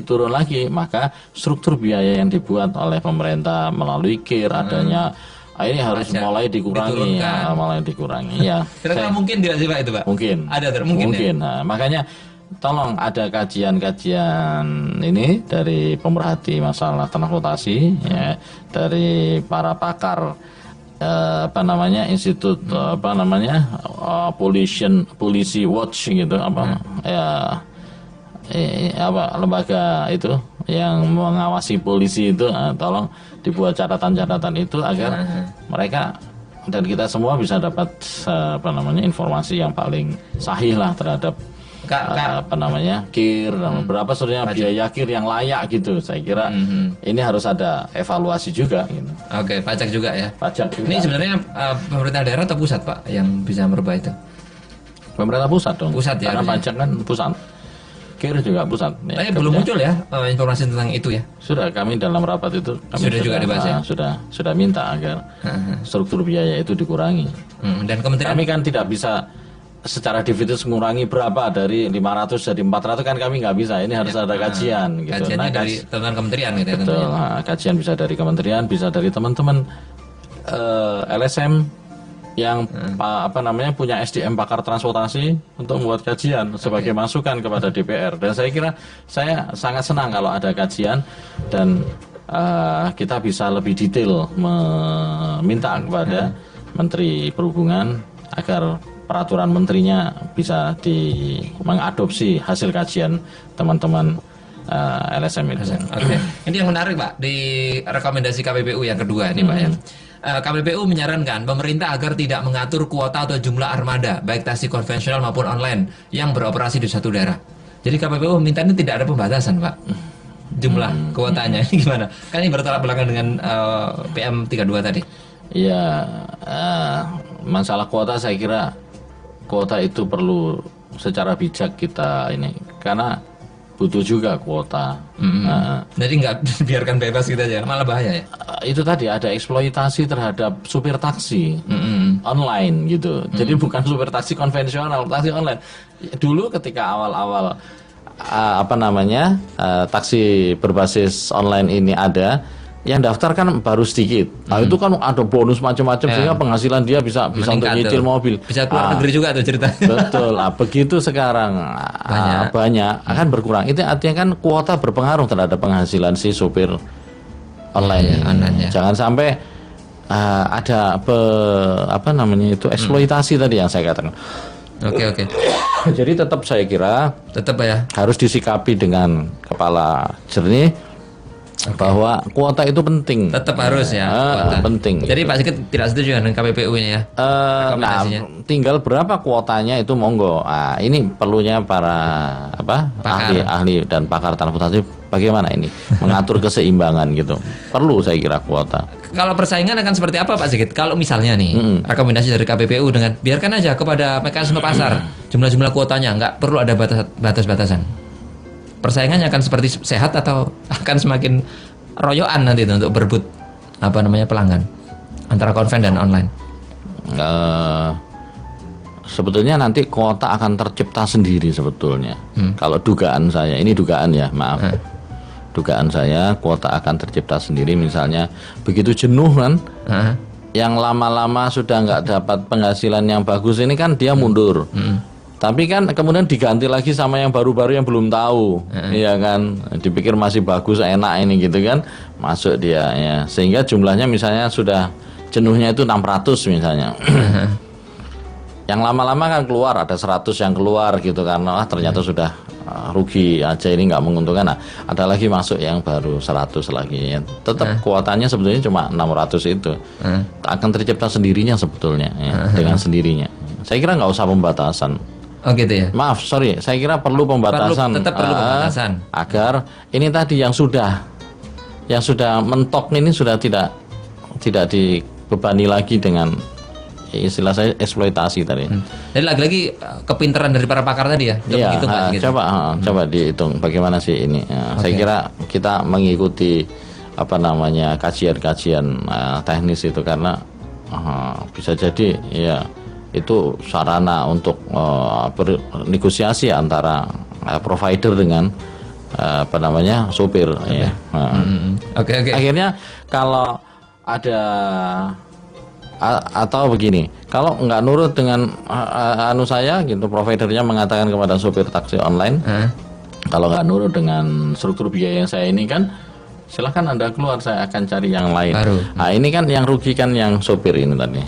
turun lagi, maka struktur biaya yang dibuat oleh pemerintah melalui KIR adanya ini harus mulai dikurangi, ya. Kira-kira mungkin tidak sih Pak itu Pak? Mungkin. Ada mungkin. Ya? Nah, makanya tolong ada kajian-kajian ini dari pemerhati masalah transportasi, ya, dari para pakar institut Policy Watch gitu lembaga itu yang mengawasi polisi itu, tolong dibuat catatan-catatan itu agar mereka dan kita semua bisa dapat informasi yang paling sahih lah terhadap KIR, berapa sebenarnya biaya KIR yang layak gitu. Saya kira ini harus ada evaluasi juga gitu. Oke, pajak juga ya. Pajak juga. Ini sebenarnya pemerintah daerah atau pusat Pak yang bisa merubah itu? Pemerintah pusat dong. Pusat ya. Karena pajak kan pusat. KIR juga pusat. Tapi belum muncul ya informasi tentang itu ya? Sudah, kami dalam rapat itu sudah juga dibahas ya? Sudah minta agar struktur biaya itu dikurangi. Dan kementerian kami kan tidak bisa secara dividendes mengurangi berapa dari 500 jadi 400 kan kami nggak bisa. Ini harus ada kajian gitu. Kajiannya dari teman kementerian gitu ya. Betul. Kajian bisa dari kementerian, bisa dari teman-teman LSM yang punya SDM pakar transportasi untuk membuat kajian sebagai masukan kepada DPR. Dan saya kira saya sangat senang kalau ada kajian dan kita bisa lebih detail meminta kepada Menteri Perhubungan agar peraturan menterinya bisa mengadopsi hasil kajian teman-teman LSM itu. Oke. Ini yang menarik Pak di rekomendasi KPPU yang kedua ini Pak ya. KPPU menyarankan pemerintah agar tidak mengatur kuota atau jumlah armada baik taksi konvensional maupun online yang beroperasi di suatu daerah. Jadi KPPU meminta ini tidak ada pembatasan Pak jumlah kuotanya. Ini gimana? Kan ini bertolak belakang dengan PM 32 tadi. Iya, masalah kuota saya kira kuota itu perlu secara bijak kita ini, karena butuh juga kuota. Jadi nggak biarkan bebas gitu aja, malah bahaya ya. Itu tadi ada eksploitasi terhadap supir taksi online gitu. Jadi bukan supir taksi konvensional, taksi online. Dulu ketika awal-awal taksi berbasis online ini ada, yang daftar kan baru sedikit. Nah itu kan ada bonus macam-macam sehingga penghasilan dia bisa untuk nyicil mobil. Bisa keluar negeri juga tuh ceritanya. Betul. Begitu sekarang banyak akan berkurang. Itu artinya kan kuota berpengaruh terhadap penghasilan si supir online. Ya. Jangan sampai ada eksploitasi tadi yang saya katakan. Oke. Jadi tetap saya kira harus disikapi dengan kepala jernih. Bahwa kuota itu penting. Tetap harus ya. Kuota. Penting. Jadi Pak Sigit tidak setuju dengan KPPU ini ya? Tinggal berapa kuotanya itu monggo. Ini perlunya para ahli dan pakar transportasi bagaimana ini mengatur keseimbangan gitu. Perlu saya kira kuota. Kalau persaingan akan seperti apa Pak Sigit? Kalau misalnya nih rekomendasi dari KPPU dengan biarkan aja kepada mekanisme pasar jumlah-jumlah kuotanya, nggak perlu ada batas-batasan. Persaingannya akan seperti sehat atau akan semakin royoan nanti untuk berebut pelanggan antara konven dan online? Sebetulnya nanti kuota akan tercipta sendiri sebetulnya. Kalau dugaan saya, ini dugaan ya, maaf. Dugaan saya kuota akan tercipta sendiri. Misalnya begitu jenuh kan, yang lama-lama sudah nggak dapat penghasilan yang bagus ini kan dia mundur. Tapi kan kemudian diganti lagi sama yang baru-baru yang belum tahu, iya kan, dipikir masih bagus, enak ini gitu kan, masuk dia ya, sehingga jumlahnya misalnya sudah jenuhnya itu 600 misalnya, yang lama-lama kan keluar ada 100 yang keluar gitu karena ternyata sudah rugi aja ini nggak menguntungkan. Nah, ada lagi masuk yang baru 100 lagi, ya. Tetap kuotanya sebetulnya cuma 600 itu, akan tercipta sendirinya sebetulnya ya, dengan sendirinya. Saya kira nggak usah pembatasan. Oh gitu ya. Maaf, sorry, saya kira perlu pembatasan. Tetap perlu pembatasan. Agar ini tadi yang sudah mentok ini sudah tidak dibebani lagi dengan istilah saya eksploitasi tadi. Jadi lagi-lagi kepintaran dari para pakar tadi ya. Untuk Iya, menghitung, Pak, gitu. coba dihitung bagaimana sih ini. Saya kira kita mengikuti kajian-kajian teknis itu karena bisa jadi ya itu sarana untuk bernegosiasi antara provider dengan sopir. Ya. Oke. Akhirnya kalau ada atau begini, kalau nggak nurut dengan saya gitu, providernya mengatakan kepada sopir taksi online, kalau nggak nurut dengan struktur biaya yang saya ini kan, silahkan Anda keluar, saya akan cari yang lain. Baru. Nah ini kan yang rugi kan yang sopir ini tadi.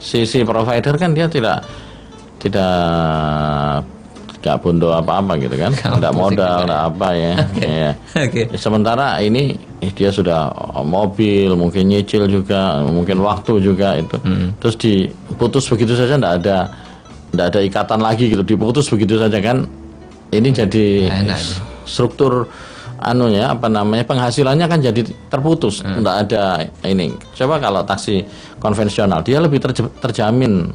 Si provider kan dia tidak bondo apa-apa gitu kan, tidak modal, tidak apa ya. Ya. Sementara ini dia sudah mobil, mungkin nyicil juga, mungkin waktu juga itu, terus diputus begitu saja, tidak ada ikatan lagi gitu, diputus begitu saja kan, ini jadi struktur penghasilannya kan jadi terputus, tidak ada ini. Coba kalau taksi konvensional dia lebih terjamin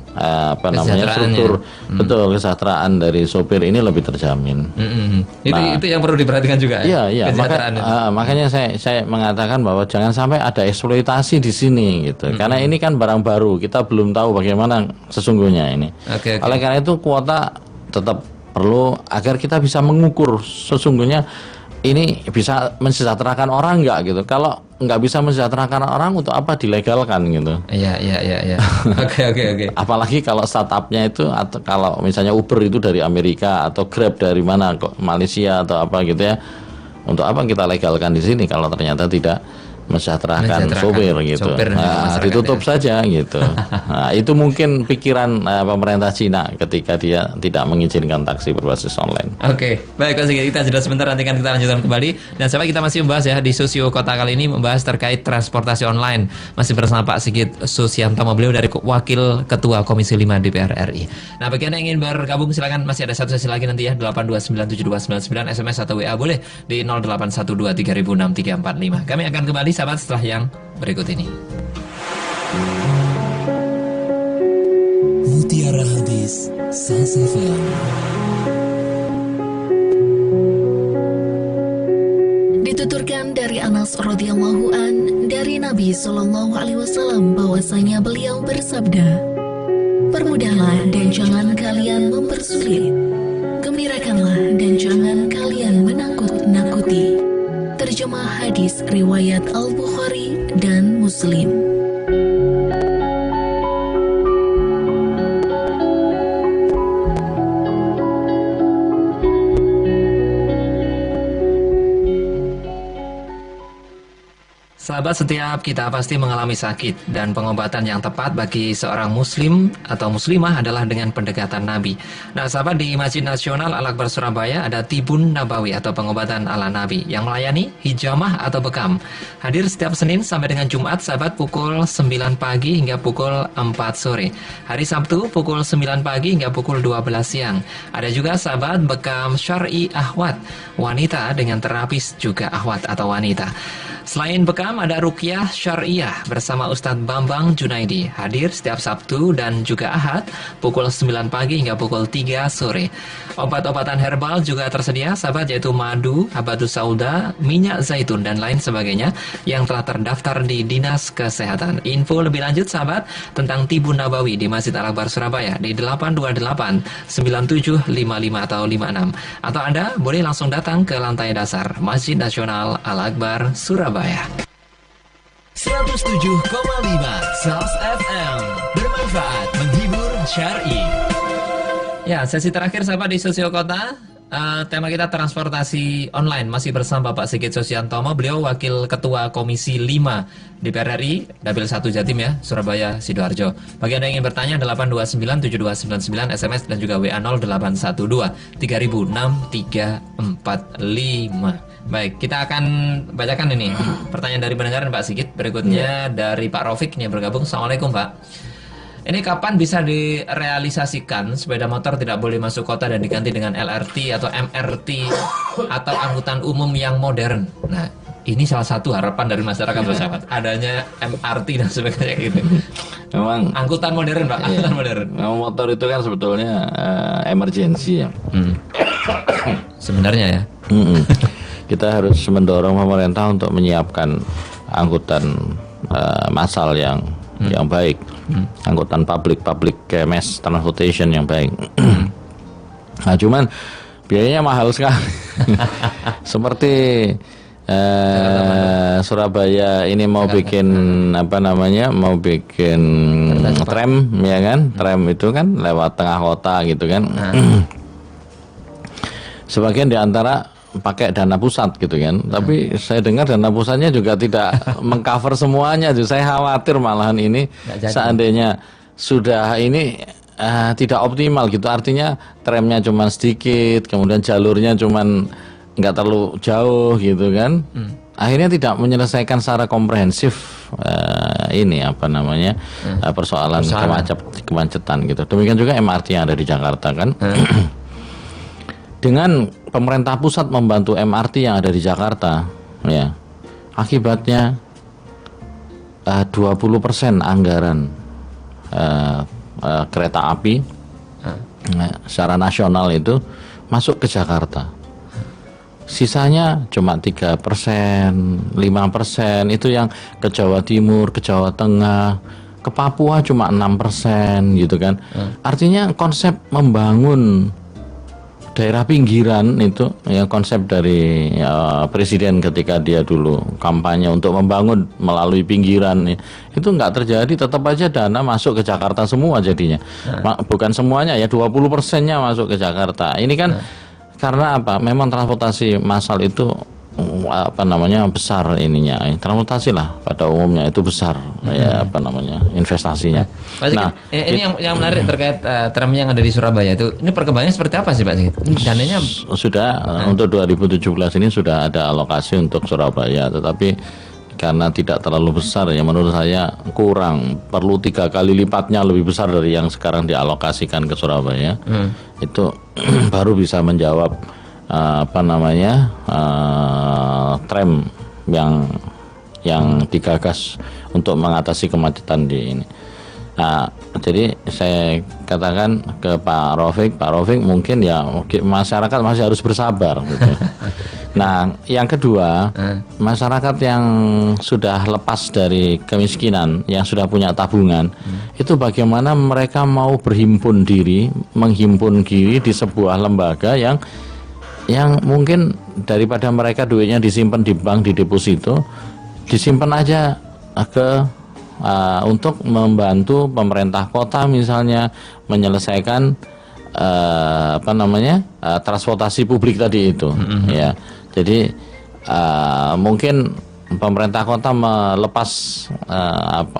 struktur betul kesejahteraan dari sopir ini lebih terjamin. Itu yang perlu diperhatikan juga. Iya. Makanya saya mengatakan bahwa jangan sampai ada eksploitasi di sini gitu. Karena ini kan barang baru, kita belum tahu bagaimana sesungguhnya ini. Oleh karena itu kuota tetap perlu agar kita bisa mengukur sesungguhnya ini bisa mensejahterakan orang nggak gitu. Kalau nggak bisa mensejahterakan orang, untuk apa dilegalkan gitu. Iya. Oke. Apalagi kalau startupnya itu, atau kalau misalnya Uber itu dari Amerika atau Grab dari mana kok Malaysia atau apa gitu ya. Untuk apa kita legalkan di sini kalau ternyata tidak mensejahterakan sopir gitu. Ditutup saja gitu. Nah, itu mungkin pikiran pemerintah Cina ketika dia tidak mengizinkan taksi berbasis online. Oke, baik Pak Sigit, kita jeda sebentar, nanti kan kita lanjutkan kembali. Dan sampai kita masih membahas ya di Sosio Kota kali ini, membahas terkait transportasi online. Masih bersama Pak Sigit Susiantomo, beliau dari Wakil Ketua Komisi 5 DPR RI. Nah, bagi Anda yang ingin bergabung silakan, masih ada satu sesi lagi nanti ya, 8297299, SMS atau WA boleh di 0812306345. Kami akan kembali sahabat setelah yang berikut ini. Mutiara Hadis Sasifan. Dituturkan dari Anas radhiyallahu an dari Nabi Shallallahu alaihi wasallam bahwasanya beliau bersabda, "Permudahlah dan jangan kalian mempersulit. Gembirakanlah dan jangan kalian menakut-nakuti." Terjemah hadis riwayat Al-Bukhari dan Muslim. Sahabat, setiap kita pasti mengalami sakit, dan pengobatan yang tepat bagi seorang muslim atau muslimah adalah dengan pendekatan Nabi. Nah sahabat, di Masjid Nasional Al-Akbar Surabaya ada Tibun Nabawi atau pengobatan ala Nabi yang melayani hijamah atau bekam. Hadir setiap Senin sampai dengan Jumat sahabat, pukul 9 pagi hingga pukul 4 sore. Hari Sabtu pukul 9 pagi hingga pukul 12 siang. Ada juga sahabat bekam syar'i ahwat, wanita dengan terapis juga ahwat atau wanita. Selain bekam, ada ruqyah syariah bersama Ustadz Bambang Junaidi. Hadir setiap Sabtu dan juga Ahad pukul 9 pagi hingga pukul 3 sore. Obat-obatan herbal juga tersedia sahabat, yaitu madu, habatus sauda, minyak zaitun dan lain sebagainya yang telah terdaftar di Dinas Kesehatan. Info lebih lanjut sahabat tentang Tibun Nabawi di Masjid Al-Akbar Surabaya di 828 9755 atau 56. Atau Anda boleh langsung datang ke lantai dasar Masjid Nasional Al-Akbar Surabaya. 107,5 SAS FM, bermanfaat, menghibur, syar'i. Ya, sesi terakhir sahabat di Sosio Kota. Tema kita transportasi online, masih bersama Bapak Sigit Susiantomo, beliau Wakil Ketua Komisi 5 DPR RI, Dapil 1 Jatim ya, Surabaya, Sidoarjo. Bagi Anda yang ingin bertanya, 8297299 SMS dan juga WA 0812 306345. Baik, kita akan bacakan ini pertanyaan dari pendengar Pak Sigit. Berikutnya dari Pak Raufik yang bergabung. Assalamualaikum Pak. Ini kapan bisa direalisasikan sepeda motor tidak boleh masuk kota dan diganti dengan LRT atau MRT atau angkutan umum yang modern? Nah, ini salah satu harapan dari masyarakat bersahabat, adanya MRT dan sebagainya gitu. Memang Angkutan modern, Pak. Angkutan modern. memang motor itu kan sebetulnya emergency ya. Sebenarnya ya. Kita harus mendorong pemerintah untuk menyiapkan angkutan massal yang baik, angkutan public mass transportation yang baik. Nah, cuman biayanya mahal sekali. Seperti Surabaya ini mau bikin mau bikin tram, ya kan? Tram itu kan lewat tengah kota gitu kan. Sebagian di antara pakai dana pusat gitu kan, tapi saya dengar dana pusatnya juga tidak mengcover semuanya. Jadi saya khawatir malahan ini seandainya sudah ini tidak optimal gitu, artinya tramnya cuma sedikit, kemudian jalurnya cuma nggak terlalu jauh gitu kan, akhirnya tidak menyelesaikan secara komprehensif persoalan kemacetan gitu. Demikian juga MRT yang ada di Jakarta kan. Dengan pemerintah pusat membantu MRT yang ada di Jakarta, ya, akibatnya 20% anggaran kereta api secara nasional itu masuk ke Jakarta. Sisanya cuma 3%, 5% itu yang ke Jawa Timur, ke Jawa Tengah, ke Papua cuma 6% gitu kan. Artinya konsep membangun daerah pinggiran itu ya, konsep dari presiden ketika dia dulu kampanye untuk membangun melalui pinggiran itu nggak terjadi. Tetap aja dana masuk ke Jakarta semua jadinya. Bukan semuanya ya, 20%-nya masuk ke Jakarta. Ini kan karena apa? Memang transportasi massal itu besar ininya. Transportasi lah pada umumnya itu besar investasinya. Nah, ini yang menarik terkait tram yang ada di Surabaya itu. Ini perkembangannya seperti apa sih, Pak? Dananya sudah untuk 2017 ini sudah ada alokasi untuk Surabaya, tetapi karena tidak terlalu besar ya, menurut saya kurang, perlu 3 kali lipatnya lebih besar dari yang sekarang dialokasikan ke Surabaya. Itu baru bisa menjawab tram yang digagas untuk mengatasi kemacetan di ini. Nah, jadi saya katakan ke Pak Raufik mungkin ya masyarakat masih harus bersabar gitu. Nah, yang kedua, masyarakat yang sudah lepas dari kemiskinan, yang sudah punya tabungan, itu bagaimana mereka mau menghimpun diri di sebuah lembaga yang mungkin daripada mereka duitnya disimpan di bank, di deposito, disimpan aja untuk membantu pemerintah kota misalnya menyelesaikan transportasi publik tadi itu. Ya, jadi mungkin pemerintah kota melepas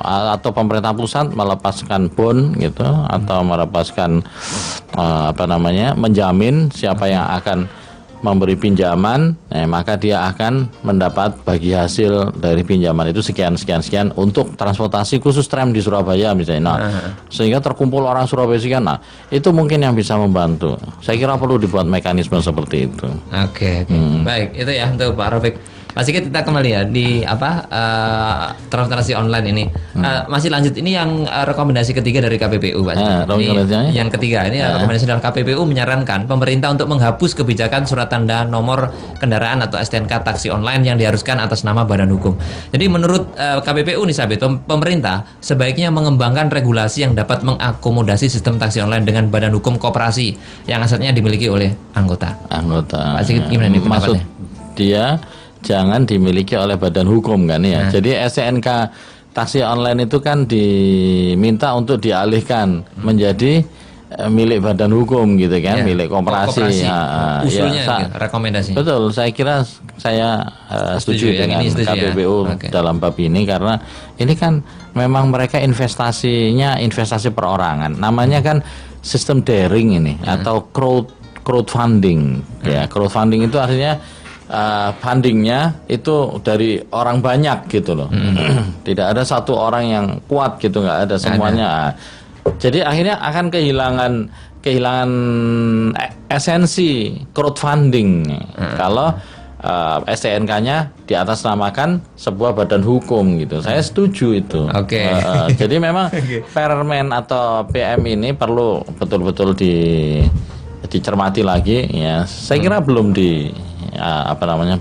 atau pemerintah pusat melepaskan bond gitu, atau melepaskan menjamin siapa yang akan memberi pinjaman, maka dia akan mendapat bagi hasil dari pinjaman itu sekian untuk transportasi khusus tram di Surabaya misalnya. Nah, sehingga terkumpul orang Surabaya sekian. Nah, itu mungkin yang bisa membantu. Saya kira perlu dibuat mekanisme seperti itu. Oke. Baik, itu ya untuk Pak Raufik. Mas Sigit, kita kembali ya di transportasi online ini. Masih lanjut, ini yang rekomendasi ketiga dari KPPU, Pak. Ini yang ketiga, ini rekomendasi dari KPPU menyarankan pemerintah untuk menghapus kebijakan surat tanda nomor kendaraan atau STNK taksi online yang diharuskan atas nama badan hukum. Jadi menurut KPPU nih, Sabit, pemerintah sebaiknya mengembangkan regulasi yang dapat mengakomodasi sistem taksi online dengan badan hukum koperasi yang asetnya dimiliki oleh anggota. Pak Sigit, gimana nih pendapatnya? Dia jangan dimiliki oleh badan hukum kan ya. Jadi STNK taksi online itu kan diminta untuk dialihkan menjadi milik badan hukum gitu kan, milik koperasi. Usulnya rekomendasi. Betul, saya kira saya setuju dengan KPPU dalam bab ini, karena ini kan memang mereka investasinya investasi perorangan. Namanya kan sistem daring ini atau crowdfunding. Ya, crowdfunding itu artinya fundingnya itu dari orang banyak gitu loh. Tidak ada satu orang yang kuat gitu, nggak ada, semuanya. Jadi akhirnya akan kehilangan esensi crowdfunding kalau STNK-nya diatasnamakan sebuah badan hukum gitu. Saya setuju itu. Oke. Jadi memang Permen atau PM ini perlu betul-betul dicermati lagi ya. Saya kira belum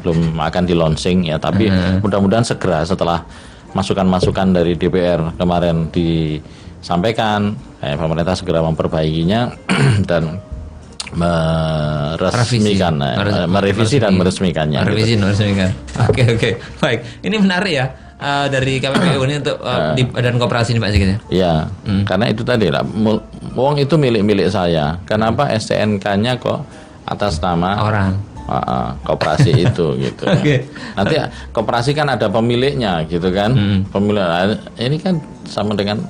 belum akan di launching ya, tapi mudah-mudahan segera setelah masukan-masukan dari DPR kemarin disampaikan, pemerintah segera memperbaikinya dan meresmikan, merevisi dan meresmikannya. Merevisi dan meresmikan. Oke. Baik. Ini menarik ya dari KPPU ini untuk di Badan Koperasi ini Pak Sigit ya. Iya, karena itu tadi lah, uang itu milik saya. Kenapa STNK-nya kok atas nama Orang. koperasi itu gitu. Oke. Nanti koperasi kan ada pemiliknya gitu kan. Pemilik ini kan sama dengan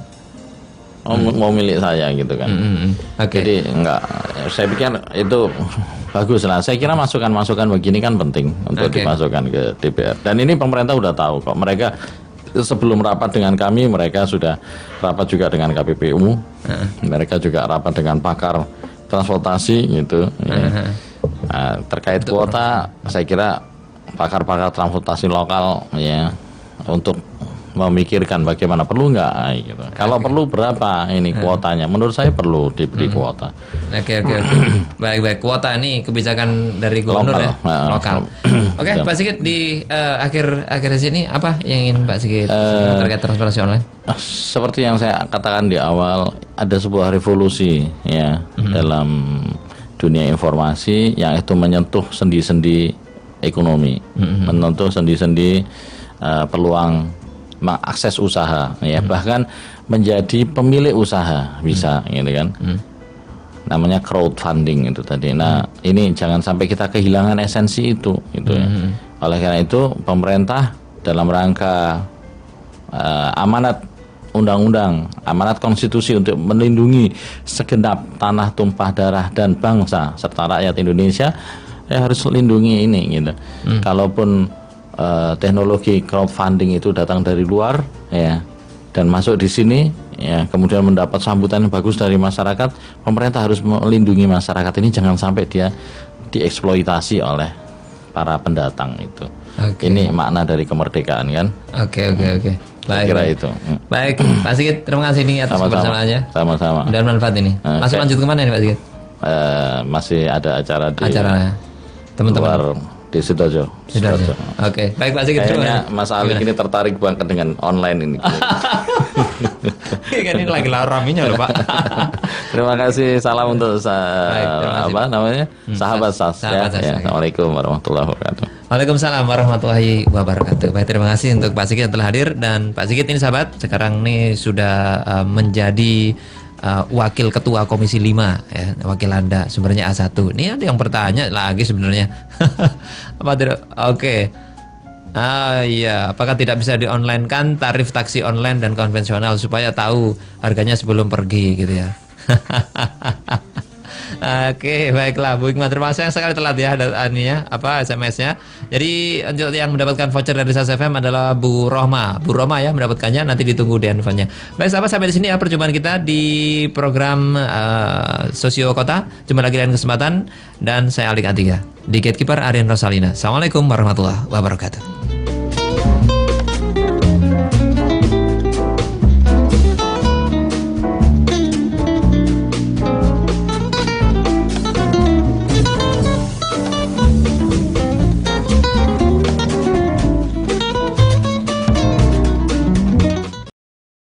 mau milik saya gitu kan. Oke. Jadi enggak, saya pikir itu bagus lah. Saya kira masukan-masukan begini kan penting untuk dimasukkan ke DPR. Dan ini pemerintah udah tahu kok. Mereka sebelum rapat dengan kami, mereka sudah rapat juga dengan KPPU. Mereka juga rapat dengan pakar transportasi gitu. Ya. Nah, terkait kuota, saya kira pakar-pakar transportasi lokal ya untuk memikirkan bagaimana, perlu nggak gitu. Kalau perlu berapa ini kuotanya? Menurut saya perlu diberi kuota. Oke. Baik. Kuota ini kebijakan dari gubernur Lokal. ya, lokal. Oke, Pak Sigit di akhir sini apa yang ingin Pak Sigit terkait transportasi online? Seperti yang saya katakan di awal, ada sebuah revolusi ya dalam dunia informasi yang itu menyentuh sendi-sendi ekonomi, menyentuh sendi-sendi peluang mengakses usaha ya, bahkan menjadi pemilik usaha bisa gitu kan. Namanya crowdfunding itu tadi. Nah, ini jangan sampai kita kehilangan esensi itu gitu ya. Oleh karena itu pemerintah dalam rangka amanat undang-undang, amanat konstitusi untuk melindungi segenap tanah tumpah darah dan bangsa serta rakyat Indonesia, ya harus lindungi ini gitu. Kalaupun teknologi crowdfunding itu datang dari luar ya dan masuk di sini ya, kemudian mendapat sambutan yang bagus dari masyarakat, pemerintah harus melindungi masyarakat ini jangan sampai dia dieksploitasi oleh para pendatang itu. Ini makna dari kemerdekaan kan. Oke. Baik. Kira itu. Baik, Pak Sigit, terima kasih nih atas kebersamaannya. Sama-sama. Dan manfaat ini. Masuk lanjut kemana nih Pak Sigit? Masih ada acara di teman-teman luar di Sidoarjo. Oke, baik Pak Sigit. Kayaknya Mas Ali ini tertarik banget dengan online ini. Kan ini lagi raminya loh Pak. Terima kasih, salam untuk sahabat SAS. Assalamualaikum warahmatullahi wabarakatuh. Waalaikumsalam warahmatullahi wabarakatuh. Baik, terima kasih untuk Pak Sigit yang telah hadir. Dan Pak Sigit ini sahabat sekarang ini sudah menjadi wakil ketua Komisi 5 ya, wakil Anda sumbernya A1. Ini ada yang bertanya lagi sebenarnya. Apa tidak? Oke. Iya, apakah tidak bisa di-online kan tarif taksi online dan konvensional supaya tahu harganya sebelum pergi gitu ya. Oke, baiklah Bu Hikmah, terima kasih sekali telat ya SMS-nya. Jadi untuk yang mendapatkan voucher dari SAS FM adalah Bu Rohma. Bu Rohma ya mendapatkannya, nanti ditunggu di handphonenya. Baik sahabat, sampai di sini ya perjumpaan kita di program Sosio Kota. Jumpa lagi lain kesempatan, dan saya Alik Atiga di Gatekeeper Aryan Rosalina. Assalamualaikum warahmatullahi wabarakatuh.